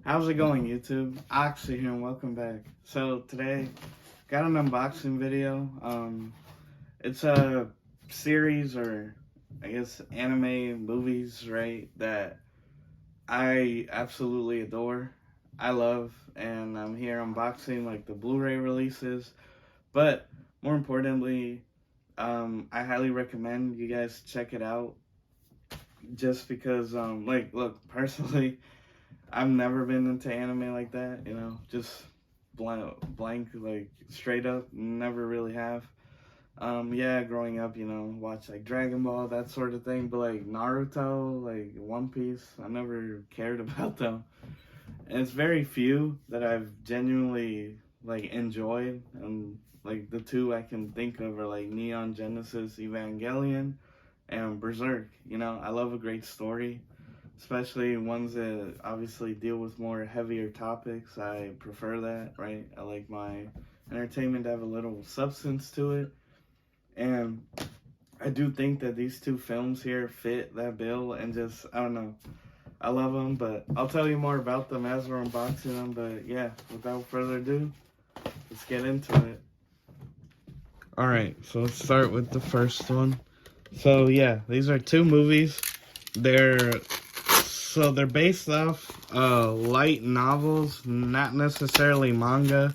How's it going, YouTube? Oxy here, and welcome back. So today, got an unboxing video. It's a series, or I guess anime movies, right? That I absolutely adore. I love, and I'm here unboxing like the Blu-ray releases. But more importantly, I highly recommend you guys check it out. Just because, look, personally. I've never been into anime like that, just blank, like straight up, never really have. Yeah, growing up, watch like Dragon Ball, that sort of thing, but like Naruto, like One Piece, I never cared about them. And it's very few that I've genuinely like enjoyed, and like the two I can think of are like Neon Genesis Evangelion and Berserk. I love a great story, especially ones that obviously deal with more heavier topics. I prefer that, right? I like my entertainment to have a little substance to it. And I do think that these two films here fit that bill, and just, I don't know. I love them, but I'll tell you more about them as we're unboxing them. But yeah, without further ado, let's get into it. Alright, so let's start with the first one. So yeah, these are two movies. They're they're based off light novels, not necessarily manga,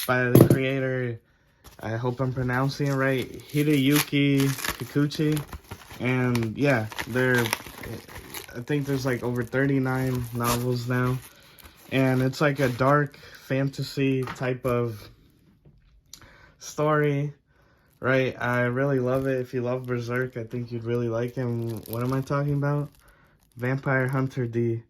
by the creator, I hope I'm pronouncing it right, Hideyuki Kikuchi. And yeah, I think there's like over 39 novels now. And it's like a dark fantasy type of story, right? I really love it. If you love Berserk, I think you'd really like him. What am I talking about? Vampire Hunter D.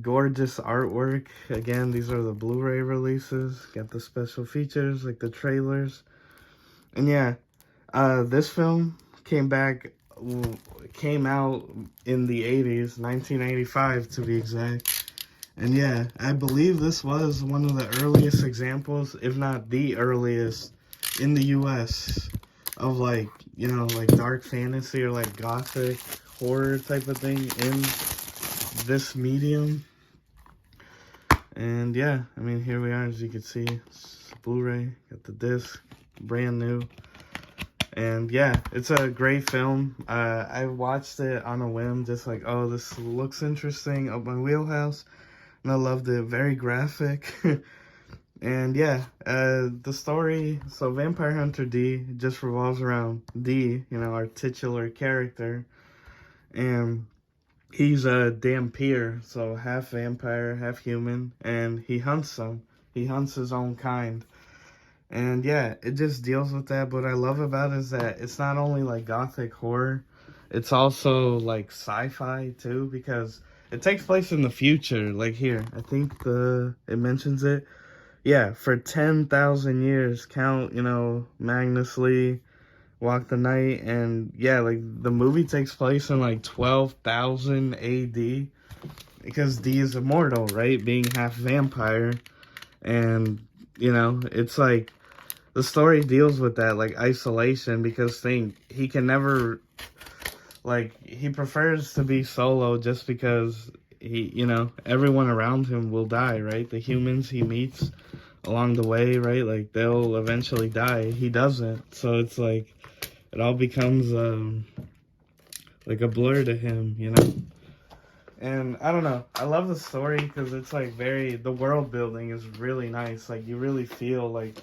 Gorgeous artwork. Again, these are the Blu-ray releases. Got the special features like the trailers. And yeah, this film came out in the 80s, 1985 to be exact. And yeah, I believe this was one of the earliest examples, if not the earliest, in the US of like dark fantasy or like gothic horror type of thing in this medium. And yeah, I mean, here we are, as you can see. It's Blu-ray, got the disc, brand new. And yeah, it's a great film. I watched it on a whim, just like, oh, this looks interesting, up my wheelhouse. And I loved it, very graphic. And yeah, the story, so Vampire Hunter D just revolves around D, our titular character. And he's a Dampier, so half vampire, half human, and he hunts them. He hunts his own kind. And yeah, it just deals with that. But what I love about it is that it's not only like gothic horror, it's also like sci-fi too, because it takes place in the future. Like here, I think it mentions it. Yeah, for 10,000 years, count, Magnus Lee walk the night. And yeah, like the movie takes place in like 12,000 AD, because D is immortal, right, being half vampire. And it's like the story deals with that, like isolation, because he can never, like, he prefers to be solo, just because everyone around him will die, right? The humans he meets along the way, right, like they'll eventually die. He doesn't. So it's like it all becomes like a blur to him. And I don't know, I love the story because it's like the world building is really nice. Like you really feel like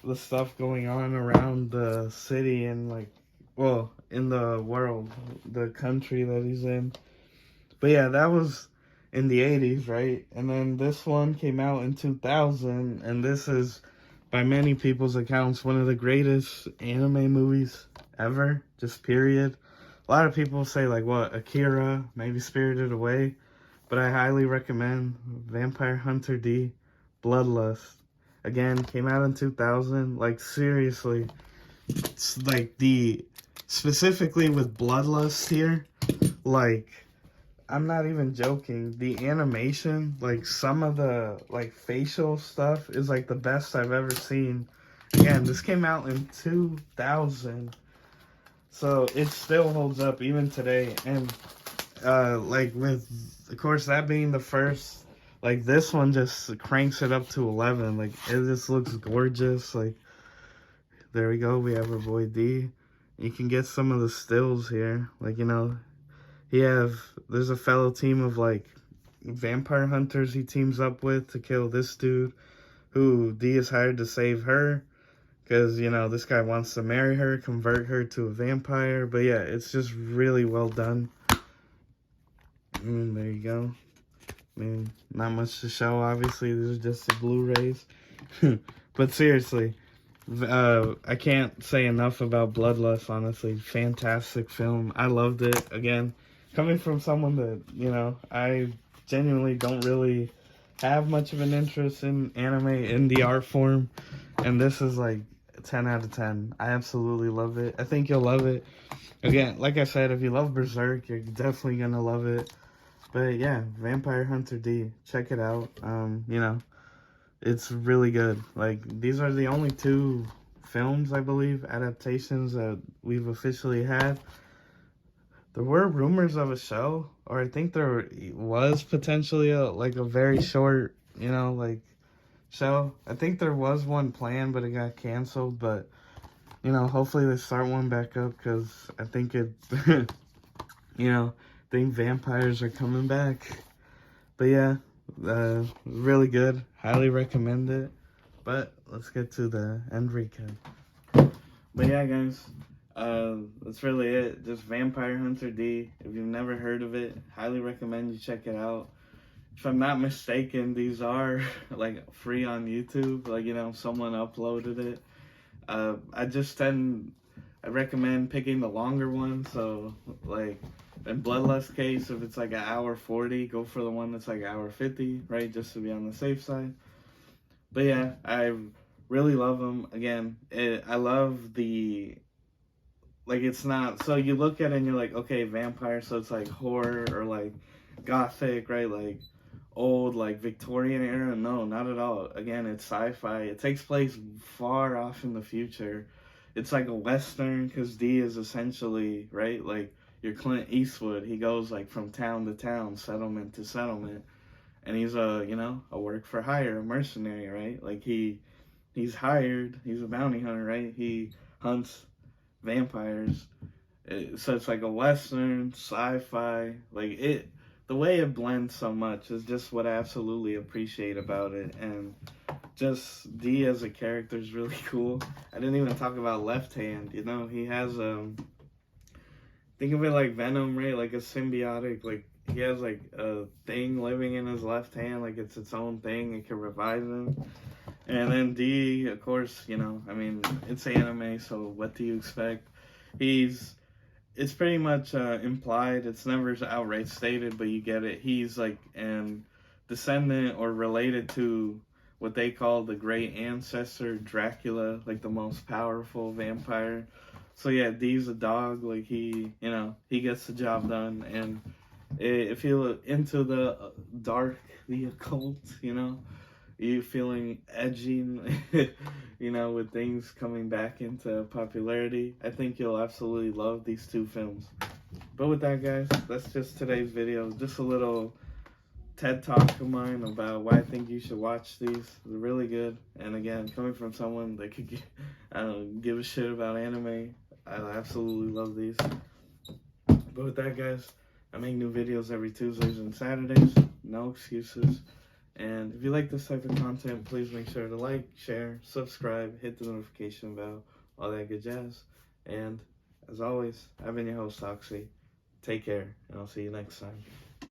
the stuff going on around the city, and like, well, in the world, the country that he's in. But yeah, that was in the 80s, right? And then this one came out in 2000, and this is, by many people's accounts, one of the greatest anime movies ever, just period. A lot of people say, like, what, Akira, maybe Spirited Away, but I highly recommend Vampire Hunter D, Bloodlust. Again, came out in 2000, like, seriously, it's like specifically with Bloodlust here, like, I'm not even joking. The animation, like some of the like facial stuff is like the best I've ever seen. Again, this came out in 2000. So it still holds up even today. And like with of course, that being the first, like, this one just cranks it up to 11. Like, it just looks gorgeous. Like, there we go. We have our boy D. You can get some of the stills here. Like, you know, there's a fellow team of, like, vampire hunters he teams up with to kill this dude, who D is hired to save her. Because, you know, this guy wants to marry her, convert her to a vampire. But, yeah, it's just really well done. There you go. I mean, not much to show, obviously. These are just the Blu-rays. But seriously, I can't say enough about Bloodlust, honestly. Fantastic film. I loved it. Again, coming from someone that, you know, I genuinely don't really have much of an interest in anime in the art form. And this is like 10 out of 10. I absolutely love it. I think you'll love it. Again, like I said, if you love Berserk, you're definitely going to love it. But yeah, Vampire Hunter D, check it out. You know, it's really good. Like, these are the only 2 films, I believe, adaptations that we've officially had. There were rumors of a show, or I think there was potentially a very short, you know, like, show. I think there was one planned, but it got canceled. But, you know, hopefully they start one back up, because I think it, you know, I think vampires are coming back. But yeah, really good. Highly recommend it. But let's get to the end recap. But yeah, guys, that's really it. Just Vampire Hunter D. If you've never heard of it, highly recommend you check it out. If I'm not mistaken, these are like free on YouTube. Like, you know, someone uploaded it. I recommend picking the longer one. So, like, in Bloodlust case, if it's like an hour 40, go for the one that's like an hour 50, right? Just to be on the safe side. But yeah, I really love them. Again, I love the, like, it's not, so you look at it and you're like, okay, vampire, so it's like horror or like gothic, right? Like old, like Victorian era. No, not at all. Again, it's sci-fi. It takes place far off in the future. It's like a Western, because D is essentially, right, like your Clint Eastwood. He goes like from town to town, settlement to settlement. And he's you know, a work for hire, a mercenary, right? Like he's hired, he's a bounty hunter, right? He hunts vampires. So it's like a Western, sci-fi, like the way it blends so much is just what I absolutely appreciate about it. And just D as a character is really cool. I didn't even talk about Left Hand, you know, he has, think of it like Venom, right? Like a symbiotic, like, he has like a thing living in his left hand, like it's its own thing. It can revive him. And then D, of course, you know, I mean, it's anime, so what do you expect? It's pretty much implied. It's never outright stated, but you get it. He's like an descendant or related to what they call the great ancestor, Dracula, like the most powerful vampire. So yeah, D's a dog. Like he, you know, he gets the job done. And if you're into the dark, the occult, you know, you feeling edgy, you know, with things coming back into popularity, I think you'll absolutely love these 2 films. But with that, guys, that's just today's video. Just a little TED Talk of mine about why I think you should watch these. They're really good. And again, coming from someone that could give a shit about anime, I absolutely love these. But with that, guys, I make new videos every Tuesdays and Saturdays. No excuses. And if you like this type of content, please make sure to like, share, subscribe, hit the notification bell, all that good jazz. And as always, I've been your host, Oxy. Take care, and I'll see you next time.